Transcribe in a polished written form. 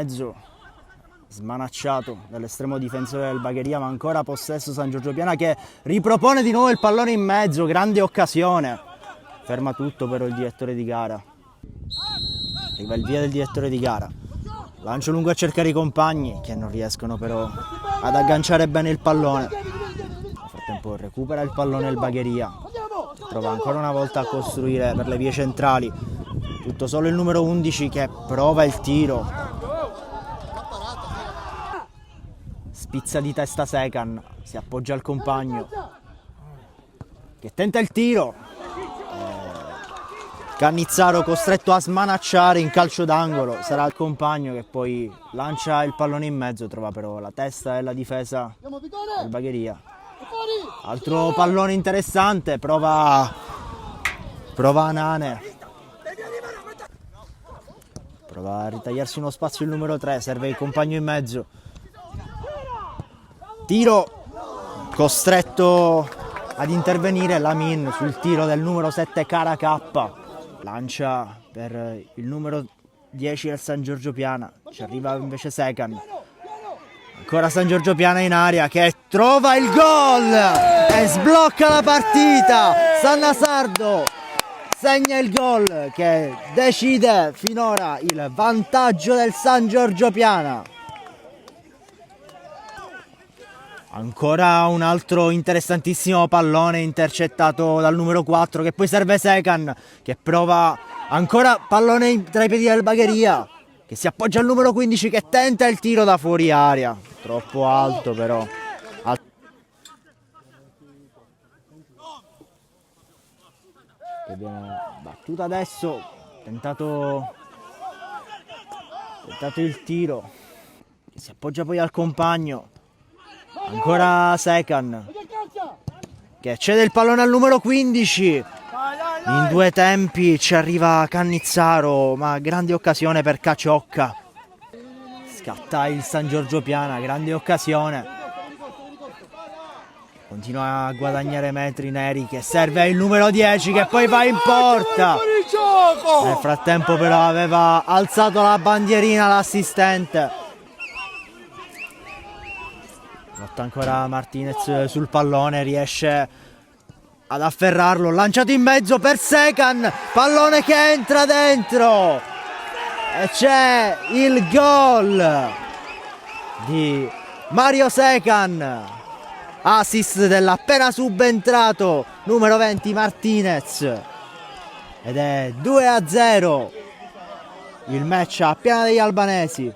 mezzo, smanacciato dall'estremo difensore del Bagheria, ma ancora possesso San Giorgio Piana che ripropone di nuovo il pallone in mezzo, grande occasione. Ferma tutto però il direttore di gara. Arriva il via del direttore di gara. Lancio lungo a cercare i compagni che non riescono però ad agganciare bene il pallone. Nel frattempo recupera il pallone il Bagheria. Prova ancora una volta a costruire per le vie centrali. Tutto solo il numero 11 che prova il tiro. Spizza di testa Secan, si appoggia al compagno che tenta il tiro. Cannizzaro costretto a smanacciare in calcio d'angolo. Sarà il compagno che poi lancia il pallone in mezzo, trova però la testa e la difesa del Bagheria. Altro pallone interessante, prova Anane. Prova a ritagliarsi uno spazio il numero 3, serve il compagno in mezzo. Tiro costretto ad intervenire Lamin sul tiro del numero 7 Cara K. Lancia per il numero 10 del San Giorgio Piana, ci arriva invece Secan. Ancora San Giorgio Piana in aria che trova il gol e sblocca la partita. Sannasardo segna il gol che decide finora il vantaggio del San Giorgio Piana. Ancora un altro interessantissimo pallone intercettato dal numero 4 che poi serve Secan che prova ancora pallone tra i piedi del Bagheria che si appoggia al numero 15 che tenta il tiro da fuori area. Troppo alto però. Che viene battuta adesso. Tentato il tiro. Che si appoggia poi al compagno. Ancora Secan che cede il pallone al numero 15. In due tempi ci arriva Cannizzaro, ma grande occasione per Caciocca. Scatta il San Giorgio Piana, grande occasione. Continua a guadagnare metri Neri che serve il numero 10 che poi va in porta. Nel frattempo però aveva alzato la bandierina l'assistente. Lotta ancora Martinez sul pallone, riesce ad afferrarlo, lanciato in mezzo per Secan, pallone che entra dentro e c'è il gol di Mario Secan, assist dell'appena subentrato numero 20 Martinez ed è 2-0 il match a Piana degli Albanesi.